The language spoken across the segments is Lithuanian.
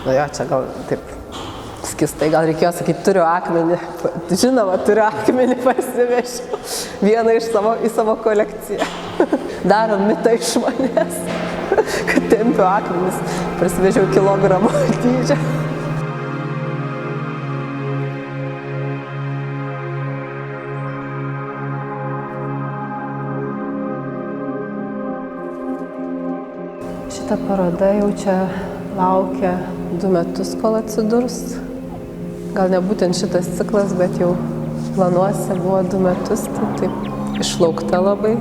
Nu jo, čia gal taip skistai, gal reikėjo sakyti, turiu akmenį. Žinoma, turiu akmenį, parsivešiau vieną į savo kolekciją. Daro mitą iš manęs, kad tempiu akmenis. Parsivežiau kilogramo dydžio. Šitą parodą jau čia laukia 2 metus, kol atsidurs. Gal ne būtent šitas ciklas, bet jau planuose buvo 2 metus, tai taip išlaukta labai.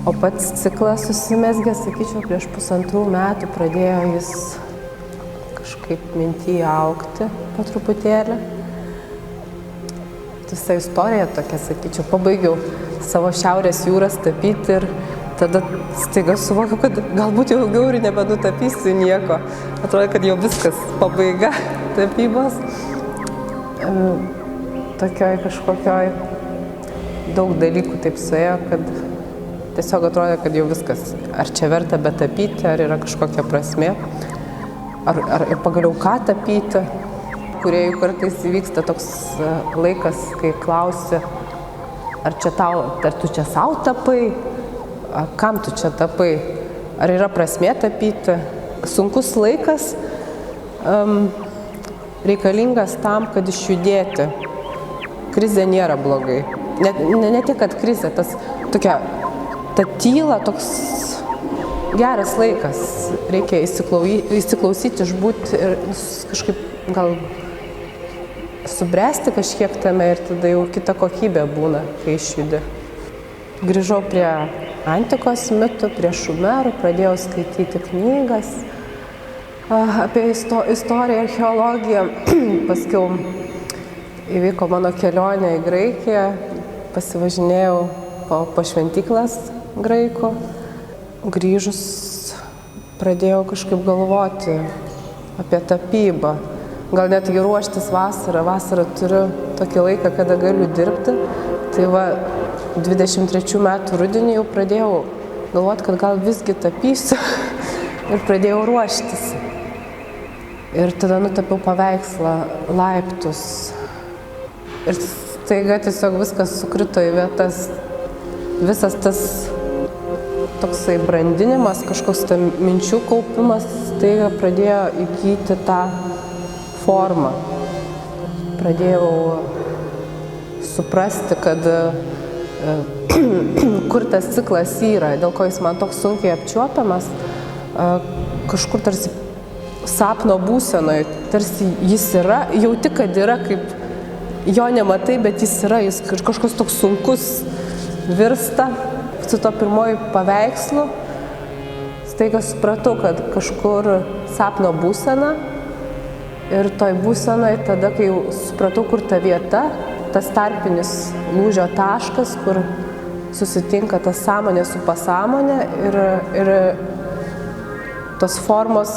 O pats ciklas susimezgė, sakyčiau, prieš 1,5 metų pradėjo jis kažkaip mintyje augti po truputėlį. Visa istorija tokia, sakyčiau, pabaigiau savo Šiaurės jūras tapyti ir tada staiga suvokiau, kad galbūt jau ilgiau ir nebenutapysiu nieko. Atrodo, kad jau viskas pabaiga tapybos. Tokioj kažkokioj daug dalykų taip suėjo, kad tiesiog atrodo, kad jau viskas. Ar čia verta betapyti, ar yra kažkokia prasmė, ar pagaliau ką tapyti. Kūrėjų kartais įvyksta toks laikas, kai klausi, ar tu čia sau tapai, kam tu čia tapai, ar yra prasmė tapyti. Sunkus laikas reikalingas tam, kad išjudėti. Krizė nėra blogai. Ne tik, kad krizė, ta tyla, toks geras laikas. Reikia įsiklausyti, išbūti ir kažkaip gal subręsti kažkiek tame ir tada jau kita kokybė būna, kai išjudi. Grįžau prie antikos mitų, prie šumerų, pradėjau skaityti knygas apie istoriją, archeologiją. Paskiau įvyko mano kelionė į Graikiją, pasivažinėjau po šventyklas graikų. Grįžus pradėjau kažkaip galvoti apie tapybą. Gal netgi ruoštis vasarą. Vasarą turiu tokį laiką, kada galiu dirbti. Tai va, 23 metų rudenį jau pradėjau galvoti, kad gal visgi tapysiu ir pradėjau ruoštis. Ir tada nutapiau paveikslą laiptus. Ir staiga tiesiog viskas sukrito į vietas. Visas tas toksai brandinimas, kažkoks minčių kaupimas, staiga pradėjo įgyti tą formą. Pradėjau suprasti, kad kur tas ciklas yra, dėl ko jis man toks sunkiai apčiuopiamas, kažkur tarsi sapno būsenoje, tarsi jis yra, jauti, kad yra, kaip jo nematai, bet jis yra, jis kažkoks toks sunkus virsta. Su to pirmoju paveikslu staiga supratau, kad kažkur sapno būsena ir toj būsenoj tada, kai jau supratau, kur ta vieta, tas tarpinis lūžio taškas, kur susitinka ta sąmonė su pasąmonė ir tos formos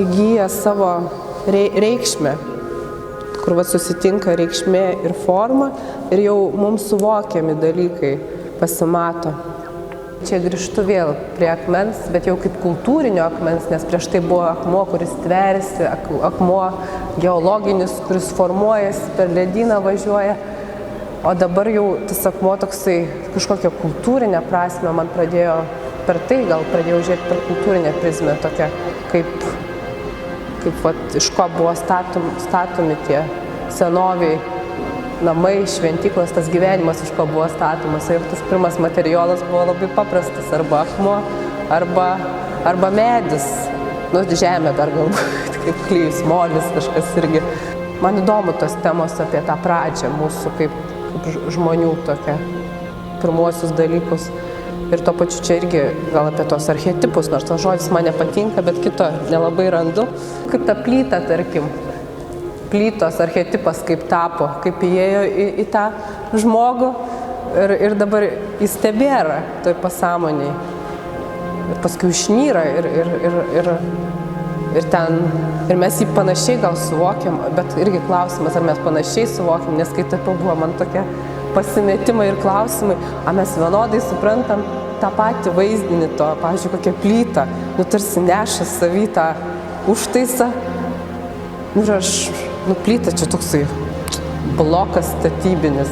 įgyja savo reikšmę, kur susitinka reikšmė ir forma ir jau mums suvokiami dalykai pasimato. Čia grįžtu vėl prie akmens, bet jau kaip kultūrinio akmens, nes prieš tai buvo akmuo, kuris tversi, akmuo geologinis, kuris formuojasi, per ledyną važiuoja. O dabar jau tas akmuo toksai kažkokią kultūrinę prasmę man pradėjo, per tai gal pradėjau žiūrėti per kultūrinę prizmę, tokią kaip iš ko buvo statomi tie senoviai namai, šventyklos, tas gyvenimas, iš ko buvo statomas. Ir tas pirmas materialas buvo labai paprastas, arba akmuo, arba medis. Nu, žemė dar galbūt, kaip klijus, molis, kažkas irgi. Man įdomu tos temos apie tą pradžią mūsų kaip žmonių tokia, pirmuosius dalykus. Ir tuo pačiu čia irgi gal apie tos archetipus, nors tas žodis man nepatinka, bet kito nelabai randu. Kaip ta plyta, tarkim. Plytos archetipas kaip tapo, kaip įėjo į tą žmogų ir dabar jis tebėra toj pasąmonėj. Ir paskui išnyra ir mes jį panašiai gal suvokiam, bet irgi klausimas, ar mes panašiai suvokiam, nes kai tapiau buvo man tokie pasimetimai ir klausimai, ar mes vienodai suprantam tą patį vaizdinį to, pavyzdžiui, kokią plytą, nu tarsi neša savy tą užtaisą. Ir aš, plyta čia toksai blokas statybinis.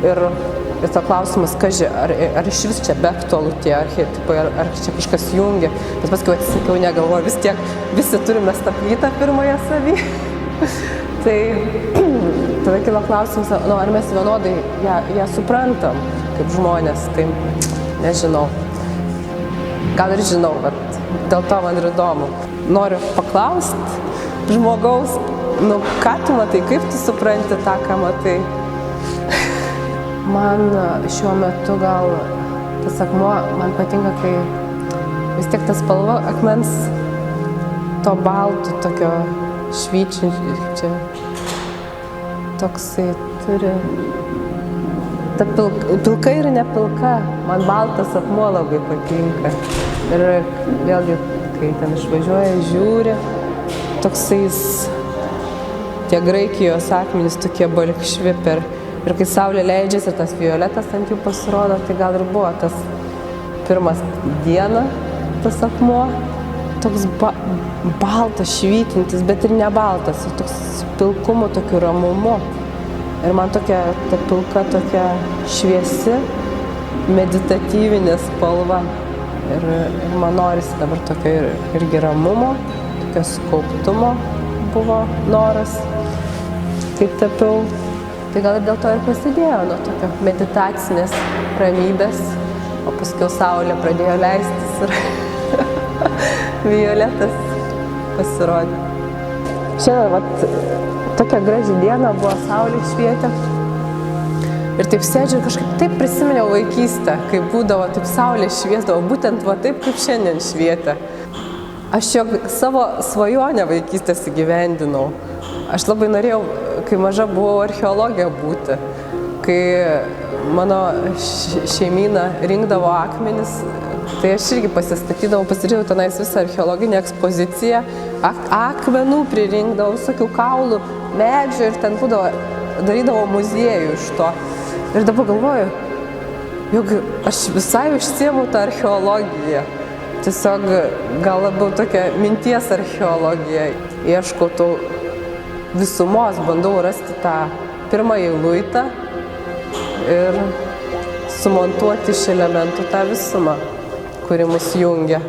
Ir to klausimas, ar iš vis čia be aktualu tie archetipai, ar čia kažkas jungia. Bet paskui atsisakiau, negalvoju, vis tiek visi turime tą plytą pirmoje savy. Tai tada kilo klausimas, ar mes vienodai ją suprantam kaip žmonės, tai nežinau. Gal ir žinau, bet dėl to man ir įdomu. Noriu paklausti žmogaus, ką tu matai, kaip tu supranti tą, ką matai. Man šiuo metu gal tas akmuo, man patinka, kai vis tiek tas spalva akmens to baltų, tokio švyčiančio, toksai turi, ta pilka ir nepilka, man baltas akmuo labai patinka. Ir vėlgi, kai ten išvažiuoja, žiūri, toksai tie Graikijos akmenys tokie balkšvi ir kai saulė leidžiasi, tas violetas ant jų pasirodo, tai gal ir buvo tas pirmas dieną, tas akmuo, toks baltas, švytintis, bet ir ne baltas, toks pilkumu, tokiu ramumu. Ir man tokia, ta pilka tokia šviesi, meditatyvinė spalva. Ir man norisi dabar tokio irgi ramumo, tokio skauptumo buvo noras, kai tapiau. Tai gal ir dėl to ir prasidėjo nuo tokio meditacinės ramybės, o paskui saulė pradėjo leistis ir violetas pasirodė. Šiandien tokia graži diena buvo, saulė švietė. Ir taip sėdžiu ir kažkaip taip prisiminiau vaikystę, kai būdavo taip saulė šviesdavo, būtent taip, kaip šiandien švietė. Aš jau savo svajonę vaikystės įgyvendinau. Aš labai norėjau, kai maža buvau, archeologija būti. Kai mano šeimyna rinkdavo akmenis, tai aš irgi pasistatydavau, pasižiūrėjau tenais visą archeologinę ekspoziciją, akmenų pririnkdavau, visokių kaulų, medžių ir ten darydavau muziejų iš to. Ir dabar galvoju, jog aš visai užsiemu tą archeologiją. Tiesiog gal labiau tokia minties archeologija. Ieškau tų visumos, bandau rasti tą pirmąjį luitą ir sumontuoti iš elementų tą visumą, kuri mus jungia.